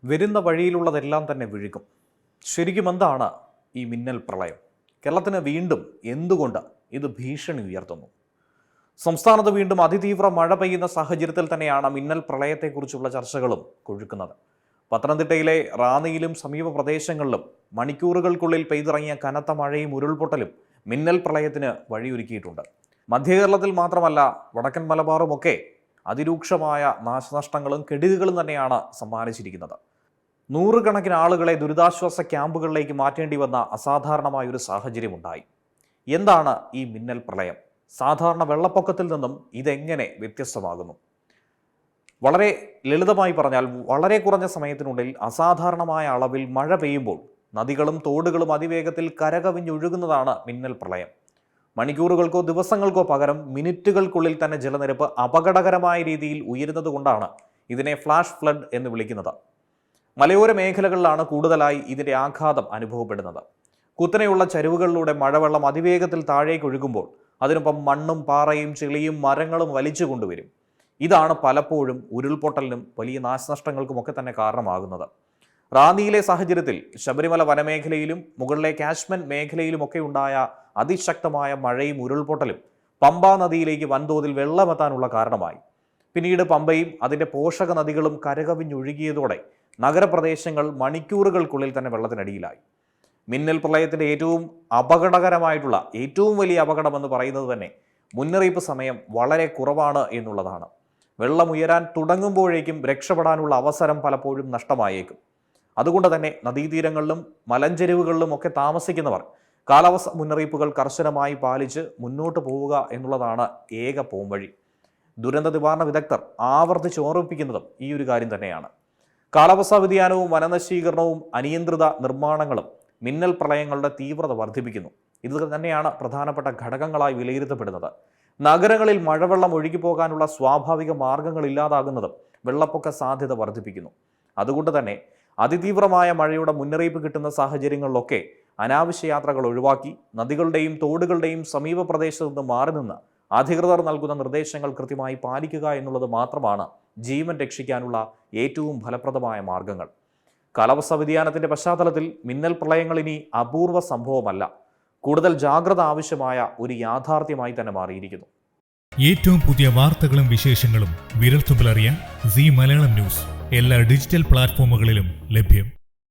വരുന്ന വഴിയിലുള്ളതെല്ലാം തന്നെ വിഴുക്കും. ശരിക്കും എന്താണ് ഈ മിന്നൽ പ്രളയം? കേരളത്തിന് വീണ്ടും എന്തുകൊണ്ട് ഇത് ഭീഷണി ഉയർത്തുന്നു? സംസ്ഥാനത്ത് വീണ്ടും അതിതീവ്ര മഴ പെയ്യുന്ന സാഹചര്യത്തിൽ തന്നെയാണ് മിന്നൽ പ്രളയത്തെക്കുറിച്ചുള്ള ചർച്ചകളും കൊഴുക്കുന്നത്. പത്തനംതിട്ടയിലെ റാന്നിയിലും സമീപ പ്രദേശങ്ങളിലും മണിക്കൂറുകൾക്കുള്ളിൽ പെയ്തിറങ്ങിയ കനത്ത മഴയും ഉരുൾപൊട്ടലും മിന്നൽ പ്രളയത്തിന് വഴിയൊരുക്കിയിട്ടുണ്ട്. മധ്യകേരളത്തിൽ മാത്രമല്ല, വടക്കൻ മലബാറുമൊക്കെ അതിരൂക്ഷമായ നാശനഷ്ടങ്ങളും കെടുതികളും തന്നെയാണ് സമ്മാനിച്ചിരിക്കുന്നത്. നൂറുകണക്കിന് ആളുകളെ ദുരിതാശ്വാസ ക്യാമ്പുകളിലേക്ക് മാറ്റേണ്ടി വന്ന അസാധാരണമായൊരു സാഹചര്യമുണ്ടായി. എന്താണ് ഈ മിന്നൽ പ്രളയം? സാധാരണ വെള്ളപ്പൊക്കത്തിൽ നിന്നും ഇതെങ്ങനെ വ്യത്യസ്തമാകുന്നു? വളരെ ലളിതമായി പറഞ്ഞാൽ, വളരെ കുറഞ്ഞ സമയത്തിനുള്ളിൽ അസാധാരണമായ അളവിൽ മഴ പെയ്യുമ്പോൾ നദികളും തോടുകളും അതിവേഗത്തിൽ കരകവിഞ്ഞൊഴുകുന്നതാണ് മിന്നൽ പ്രളയം. മണിക്കൂറുകൾക്കോ ദിവസങ്ങൾക്കോ പകരം മിനിറ്റുകൾക്കുള്ളിൽ തന്നെ ജലനിരപ്പ് അപകടകരമായ രീതിയിൽ ഉയരുന്നത് കൊണ്ടാണ് ഇതിനെ ഫ്ലാഷ് ഫ്ലഡ് എന്ന് വിളിക്കുന്നത്. മലയോര മേഖലകളിലാണ് കൂടുതലായി ഇതിൻ്റെ ആഘാതം അനുഭവപ്പെടുന്നത്. കുത്തനെയുള്ള ചരിവുകളിലൂടെ മഴവെള്ളം അതിവേഗത്തിൽ താഴേക്ക് ഒഴുകുമ്പോൾ അതിനൊപ്പം മണ്ണും പാറയും ചെളിയും മരങ്ങളും വലിച്ചു കൊണ്ടുവരും. ഇതാണ് പലപ്പോഴും ഉരുൾപൊട്ടലിനും വലിയ നാശനഷ്ടങ്ങൾക്കുമൊക്കെ തന്നെ കാരണമാകുന്നത്. റാന്നിയിലെ സാഹചര്യത്തിൽ ശബരിമല വനമേഖലയിലും മുകളിലെ കാശ്മീർ മേഖലയിലുമൊക്കെ ഉണ്ടായ അതിശക്തമായ മഴയും ഉരുൾപൊട്ടലും പമ്പാ നദിയിലേക്ക് വൻതോതിൽ വെള്ളമെത്താനുള്ള കാരണമായി. പിന്നീട് പമ്പയും അതിൻ്റെ പോഷക നദികളും കരകവിഞ്ഞൊഴുകിയതോടെ നഗരപ്രദേശങ്ങൾ മണിക്കൂറുകൾക്കുള്ളിൽ തന്നെ വെള്ളത്തിനടിയിലായി. മിന്നൽ പ്രളയത്തിൻ്റെ ഏറ്റവും അപകടകരമായിട്ടുള്ള ഏറ്റവും വലിയ അപകടമെന്ന് പറയുന്നത് തന്നെ മുന്നറിയിപ്പ് സമയം വളരെ കുറവാണ് എന്നുള്ളതാണ്. വെള്ളം ഉയരാൻ തുടങ്ങുമ്പോഴേക്കും രക്ഷപ്പെടാനുള്ള അവസരം പലപ്പോഴും നഷ്ടമായേക്കും. അതുകൊണ്ട് തന്നെ നദീതീരങ്ങളിലും മലഞ്ചെരിവുകളിലും ഒക്കെ താമസിക്കുന്നവർ കാലാവസ്ഥ മുന്നറിയിപ്പുകൾ കർശനമായി പാലിച്ച് മുന്നോട്ട് പോവുക എന്നുള്ളതാണ് ഏക പോംവഴി. ദുരന്ത നിവാരണ വിദഗ്ധർ ആവർത്തിച്ച് ഓർമ്മിപ്പിക്കുന്നതും ഈ ഒരു കാര്യം തന്നെയാണ്. കാലാവസ്ഥാ വ്യതിയാനവും വനനശീകരണവും അനിയന്ത്രിത നിർമ്മാണങ്ങളും മിന്നൽ പ്രളയങ്ങളുടെ തീവ്രത വർദ്ധിപ്പിക്കുന്നു. ഇത് തന്നെയാണ് പ്രധാനപ്പെട്ട ഘടകങ്ങളായി വിലയിരുത്തപ്പെടുന്നത്. നഗരങ്ങളിൽ മഴവെള്ളം ഒഴുകിപ്പോകാനുള്ള സ്വാഭാവിക മാർഗങ്ങൾ ഇല്ലാതാകുന്നതും വെള്ളപ്പൊക്ക സാധ്യത വർദ്ധിപ്പിക്കുന്നു. അതുകൊണ്ട് തന്നെ അതിതീവ്രമായ മഴയുടെ മുന്നറിയിപ്പ് കിട്ടുന്ന സാഹചര്യങ്ങളിലൊക്കെ അനാവശ്യ യാത്രകൾ ഒഴിവാക്കി നദികളുടെയും തോടുകളുടെയും സമീപ പ്രദേശത്ത് നിന്ന് മാറി നിന്ന് അധികൃതർ നൽകുന്ന നിർദ്ദേശങ്ങൾ കൃത്യമായി പാലിക്കുക എന്നുള്ളത് മാത്രമാണ് ജീവൻ രക്ഷിക്കാനുള്ള ഏറ്റവും ഫലപ്രദമായ മാർഗങ്ങൾ. കാലാവസ്ഥാ വ്യതിയാനത്തിന്റെ പശ്ചാത്തലത്തിൽ മിന്നൽ പ്രളയങ്ങൾ ഇനി അപൂർവ സംഭവമല്ല, കൂടുതൽ ജാഗ്രത ആവശ്യമായ ഒരു യാഥാർത്ഥ്യമായി തന്നെ മാറിയിരിക്കുന്നു. ഏറ്റവും പുതിയ വാർത്തകളും വിശേഷങ്ങളും വിരൽത്തുമ്പിലറിയാൻ സീ മലയാളം ന്യൂസ് എല്ലാ ഡിജിറ്റൽ പ്ലാറ്റ്ഫോമുകളിലും ലഭ്യം.